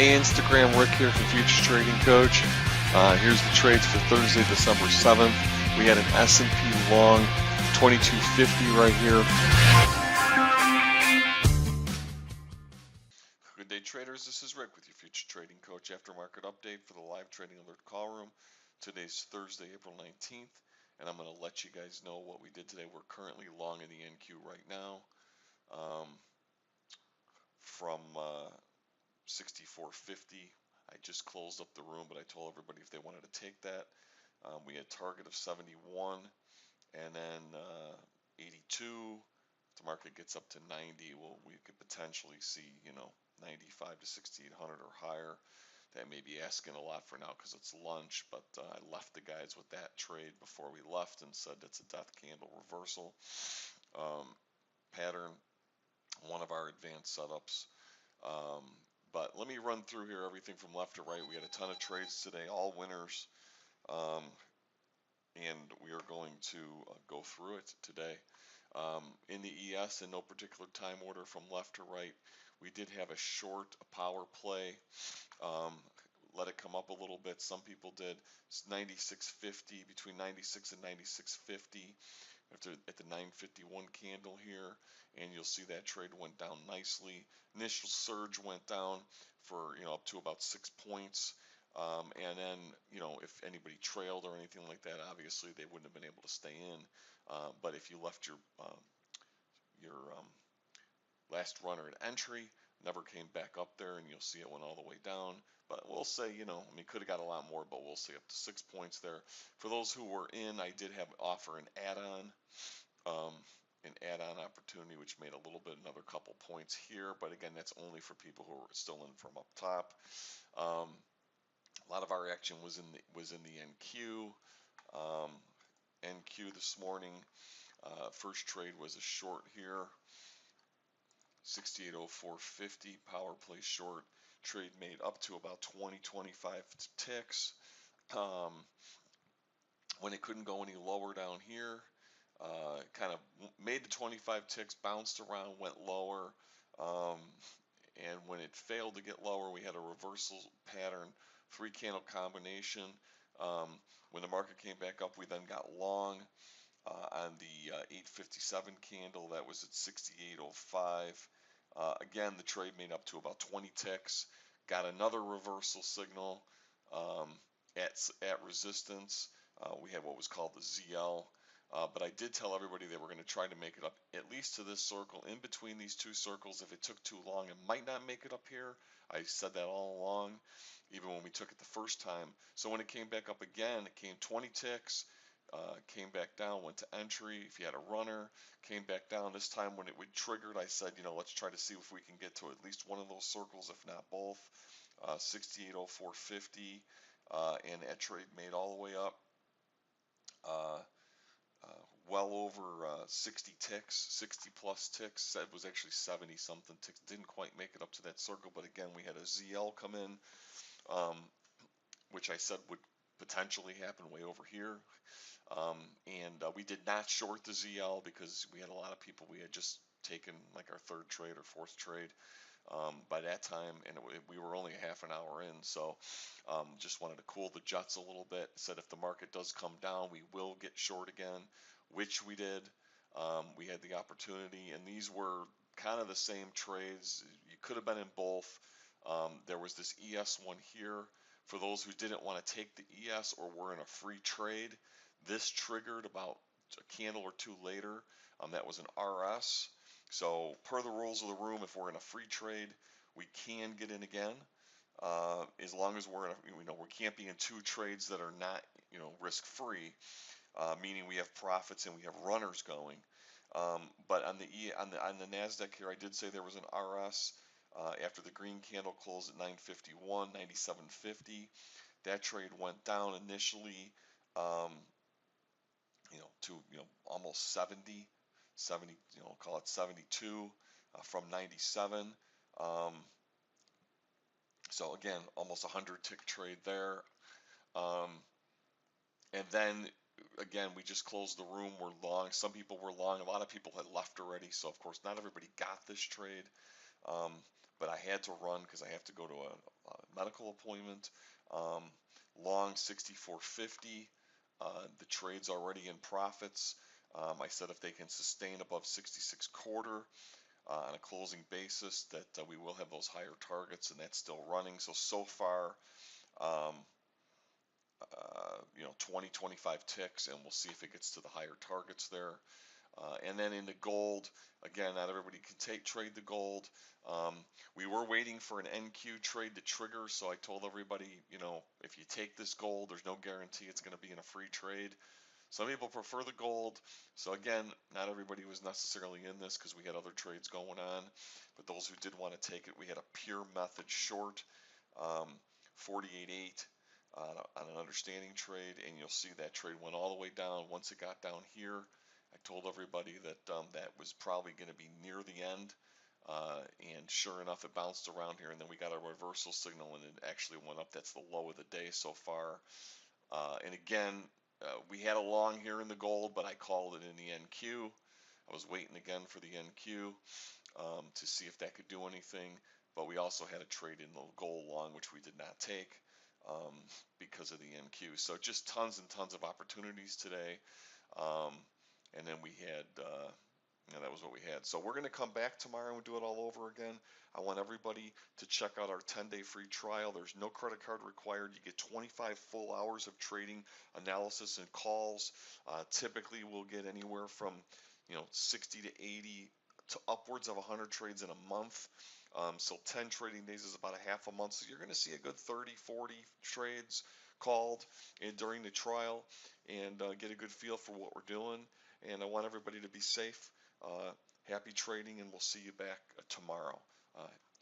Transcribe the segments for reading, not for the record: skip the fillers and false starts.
Hey Instagram, Rick here from Futures Trading Coach. Here's the trades for Thursday, December 7th. We had an S&P long 2250 right here. Good day traders, this is Rick with your Futures Trading Coach aftermarket update for the live trading alert call room. Today's Thursday, April 19th, and I'm going to let you guys know what we did today. We're currently long in the NQ right now from 64.50. I just closed up the room, but I told everybody if they wanted to take that. We had target of 71, and then 82. If the market gets up to 90, well, we could potentially see, 95 to 6,800 or higher. That may be asking a lot for now because it's lunch, but I left the guys with that trade before we left and said it's a death candle reversal pattern, one of our advanced setups. But let me run through here everything from left to right. We had a ton of trades today, all winners, and we are going to go through it today. In the ES, in no particular time order from left to right, we did have a short power play. Let it come up a little bit. Some people did. It's 96.50, between 96 and 96.50 at the 951 candle here, and you'll see that trade went down nicely. Initial surge went down for up to about 6 points, and then if anybody trailed or anything like that, obviously they wouldn't have been able to stay in. But if you left your last runner at entry, never came back up there, and you'll see it went all the way down. But we'll say, could have got a lot more, but we'll say up to 6 points there. For those who were in, I did have offer an add-on opportunity, which made a little bit, another couple points here. But again, that's only for people who are still in from up top. A lot of our action was in the NQ. NQ this morning. First trade was a short here. 68.0450 power play short. Trade made up to about 20-25 ticks. When it couldn't go any lower down here, kind of made the 25 ticks, bounced around, went lower, and when it failed to get lower, we had a reversal pattern, 3-candle combination. When the market came back up, we then got long on the 857 candle. That was at 68.05. Again, the trade made up to about 20 ticks. Got another reversal signal at resistance. We had what was called the ZL. But I did tell everybody that we're going to try to make it up at least to this circle. In between these two circles, if it took too long, it might not make it up here. I said that all along, even when we took it the first time. So when it came back up again, it came 20 ticks. Came back down, went to entry. If you had a runner, came back down. This time when it would triggered, I said, let's try to see if we can get to at least one of those circles, if not both. 68.0450, and that trade made all the way up. Well over 60 ticks, 60 plus ticks. It was actually 70 something ticks. Didn't quite make it up to that circle, but again, we had a ZL come in, which I said would potentially happen way over here. And we did not short the ZL because we had a lot of people. We had just taken like our third trade or fourth trade by that time, and we were only a half an hour in. So just wanted to cool the jets a little bit. Said if the market does come down, we will get short again, which we did. We had the opportunity, and these were kind of the same trades. You could have been in both. There was this ES one here. For those who didn't want to take the ES or were in a free trade, this triggered about a candle or two later. That was an RS. So per the rules of the room, if we're in a free trade, we can get in again, as long as we're in we can't be in two trades that are not risk-free, meaning we have profits and we have runners going. But on the Nasdaq here, I did say there was an RS. After the green candle closed at 951, 97.50, that trade went down initially, to almost 70, call it 72 from 97. So again, almost 100 tick trade there. And then again, we just closed the room. We're long. Some people were long. A lot of people had left already. So of course, not everybody got this trade. But I had to run because I have to go to medical appointment. Long 64.50. The trade's already in profits. I said if they can sustain above 66.25 on a closing basis, that we will have those higher targets, and that's still running. So far, um, 20, 25 ticks, and we'll see if it gets to the higher targets there. And then in the gold, again, not everybody can trade the gold. We were waiting for an NQ trade to trigger, so I told everybody, if you take this gold, there's no guarantee it's going to be in a free trade. Some people prefer the gold. So again, not everybody was necessarily in this because we had other trades going on. But those who did want to take it, we had a pure method short, 48.8 on an understanding trade, and you'll see that trade went all the way down. Once it got down here, I told everybody that that was probably going to be near the end. And sure enough, it bounced around here, and then we got a reversal signal, and it actually went up. That's the low of the day so far. And again, we had a long here in the gold, but I called it in the NQ. I was waiting again for the NQ to see if that could do anything. But we also had a trade in the gold long, which we did not take because of the NQ. So just tons and tons of opportunities today. And then we had, that was what we had. So we're going to come back tomorrow and do it all over again. I want everybody to check out our 10-day free trial. There's no credit card required. You get 25 full hours of trading, analysis, and calls. Typically, we'll get anywhere from 60 to 80 to upwards of 100 trades in a month. So 10 trading days is about a half a month. So you're going to see a good 30, 40 trades called during the trial and get a good feel for what we're doing. And I want everybody to be safe. Happy trading, and we'll see you back tomorrow.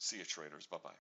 See you, traders. Bye-bye.